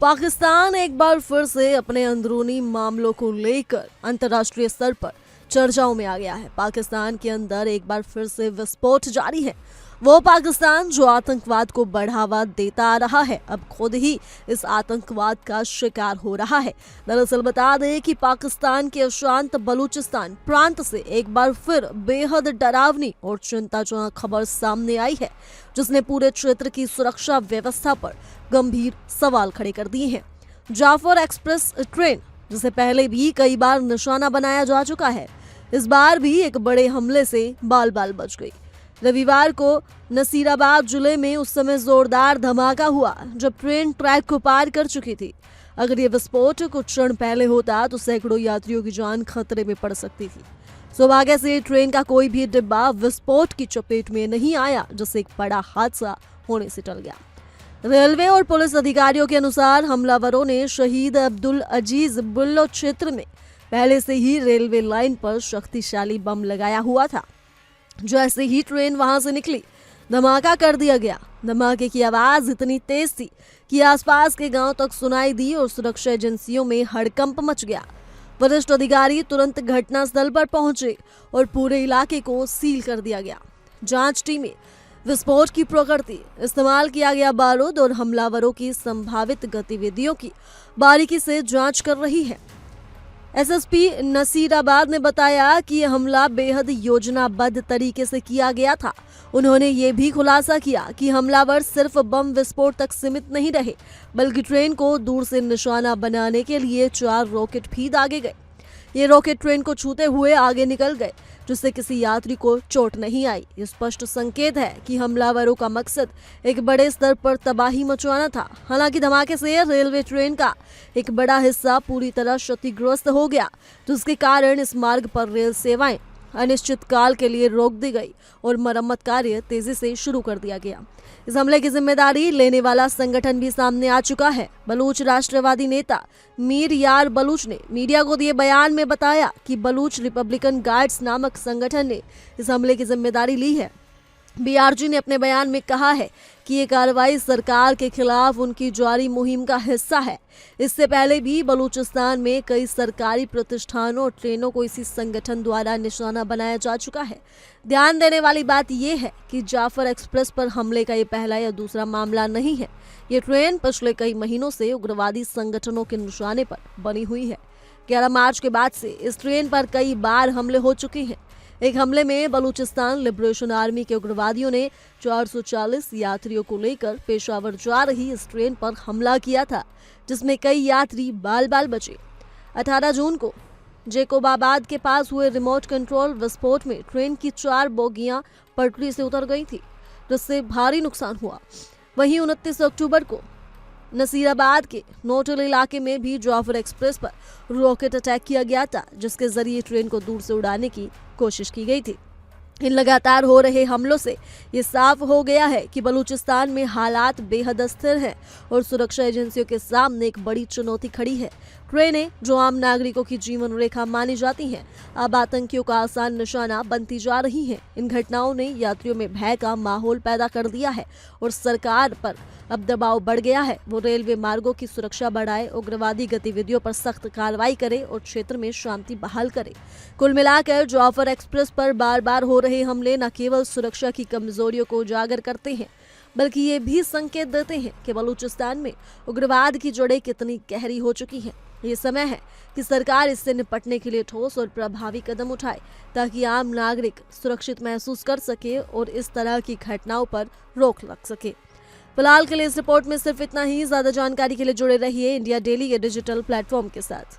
पाकिस्तान एक बार फिर से अपने अंदरूनी मामलों को लेकर अंतर्राष्ट्रीय स्तर पर चर्चाओं में आ गया है। पाकिस्तान के अंदर एक बार फिर से विस्फोट जारी है। वो पाकिस्तान जो आतंकवाद को बढ़ावा देता आ रहा है, अब खुद ही इस आतंकवाद का शिकार हो रहा है। दरअसल बता दें कि पाकिस्तान के अशांत बलूचिस्तान प्रांत से एक बार फिर बेहद डरावनी और चिंताजनक खबर सामने आई है, जिसने पूरे क्षेत्र की सुरक्षा व्यवस्था पर गंभीर सवाल खड़े कर दिए हैं। जाफर एक्सप्रेस ट्रेन, जिसे पहले भी कई बार निशाना बनाया जा चुका है, इस बार भी एक बड़े हमले से बाल बाल बच गई। रविवार को नसीराबाद जिले में उस समय जोरदार धमाका हुआ जब ट्रेन ट्रैक को पार कर चुकी थी। अगर ये विस्फोट कुछ क्षण पहले होता तो सैकड़ों यात्रियों की जान खतरे में पड़ सकती थी। सौभाग्य से ट्रेन का कोई भी डिब्बा विस्फोट की चपेट में नहीं आया, जिससे एक बड़ा हादसा होने से टल गया। रेलवे और पुलिस अधिकारियों के अनुसार हमलावरों ने शहीद अब्दुल अजीज बुल्लो क्षेत्र में पहले से ही रेलवे लाइन पर शक्तिशाली बम लगाया हुआ था। जैसे ही ट्रेन वहां से निकली, धमाका कर दिया गया। धमाके की आवाज इतनी तेज थी कि आसपास के गांव तक सुनाई दी और सुरक्षा एजेंसियों में हड़कंप मच गया। वरिष्ठ अधिकारी तुरंत घटनास्थल पर पहुंचे और पूरे इलाके को सील कर दिया गया। जांच टीमें विस्फोट की प्रकृति, इस्तेमाल किया गया बारूद और हमलावरों की संभावित गतिविधियों की बारीकी से जांच कर रही है। एसएसपी नसीराबाद ने बताया कि यह हमला बेहद योजनाबद्ध तरीके से किया गया था। उन्होंने ये भी खुलासा किया कि हमलावर सिर्फ बम विस्फोट तक सीमित नहीं रहे, बल्कि ट्रेन को दूर से निशाना बनाने के लिए 4 रॉकेट भी दागे गए। ये रॉकेट ट्रेन को छूते हुए आगे निकल गए, जिससे किसी यात्री को चोट नहीं आई। ये स्पष्ट संकेत है कि हमलावरों का मकसद एक बड़े स्तर पर तबाही मचाना था। हालांकि धमाके से रेलवे ट्रेन का एक बड़ा हिस्सा पूरी तरह क्षतिग्रस्त हो गया, जिसके कारण इस मार्ग पर रेल सेवाएं अनिश्चित काल के लिए रोक दी गई और मरम्मत कार्य तेजी से शुरू कर दिया गया। इस हमले की जिम्मेदारी लेने वाला संगठन भी सामने आ चुका है। बलूच राष्ट्रवादी नेता मीर यार बलूच ने मीडिया को दिए बयान में बताया कि बलूच रिपब्लिकन गार्ड्स नामक संगठन ने इस हमले की जिम्मेदारी ली है। बीआरजी ने अपने बयान में कहा है कि ये कार्रवाई सरकार के खिलाफ उनकी जारी मुहिम का हिस्सा है। इससे पहले भी बलूचिस्तान में कई सरकारी प्रतिष्ठानों और ट्रेनों को इसी संगठन द्वारा निशाना बनाया जा चुका है। ध्यान देने वाली बात यह है कि जाफर एक्सप्रेस पर हमले का ये पहला या दूसरा मामला नहीं है। ये ट्रेन पिछले कई महीनों से उग्रवादी संगठनों के निशाने पर बनी हुई है। 11 मार्च के बाद से इस ट्रेन पर कई बार हमले हो चुके हैं। एक हमले में बलूचिस्तान लिबरेशन आर्मी के उग्रवादियों ने 440 यात्रियों को लेकर पेशावर जा रही इस ट्रेन पर हमला किया था, जिसमें कई यात्री बाल बाल बचे। 18 जून को जेकोबाबाद के पास हुए रिमोट कंट्रोल विस्फोट में ट्रेन की 4 बोगियां पटरी से उतर गई थी, जिससे भारी नुकसान हुआ। वहीं 29 अक्टूबर को नसीराबाद के नोटल इलाके में भी जाफर एक्सप्रेस पर रॉकेट अटैक किया गया था, जिसके जरिए ट्रेन को दूर से उड़ाने की कोशिश की गई थी। इन लगातार हो रहे हमलों से ये साफ हो गया है कि बलूचिस्तान में हालात बेहद अस्थिर हैं और सुरक्षा एजेंसियों के सामने एक बड़ी चुनौती खड़ी है। ट्रेनें, जो आम नागरिकों की जीवन रेखा मानी जाती हैं, अब आतंकियों का आसान निशाना बनती जा रही हैं। इन घटनाओं ने यात्रियों में भय का माहौल पैदा कर दिया है और सरकार पर अब दबाव बढ़ गया है। वो रेलवे मार्गों की सुरक्षा बढ़ाए, उग्रवादी गतिविधियों पर सख्त कार्रवाई करे और क्षेत्र में शांति बहाल करे। कुल मिलाकर जाफर एक्सप्रेस पर बार बार हो रहे हमले न केवल सुरक्षा की कमजोरियों को उजागर करते हैं, बल्कि ये भी संकेत देते हैं कि बलूचिस्तान में उग्रवाद की जड़ें कितनी गहरी हो चुकी हैं। ये समय है कि सरकार इससे निपटने के लिए ठोस और प्रभावी कदम उठाए, ताकि आम नागरिक सुरक्षित महसूस कर सके और इस तरह की घटनाओं पर रोक लग सके। फिलहाल के लिए इस रिपोर्ट में सिर्फ इतना ही। ज्यादा जानकारी के लिए जुड़े रहिए इंडिया डेली के डिजिटल प्लेटफॉर्म के साथ।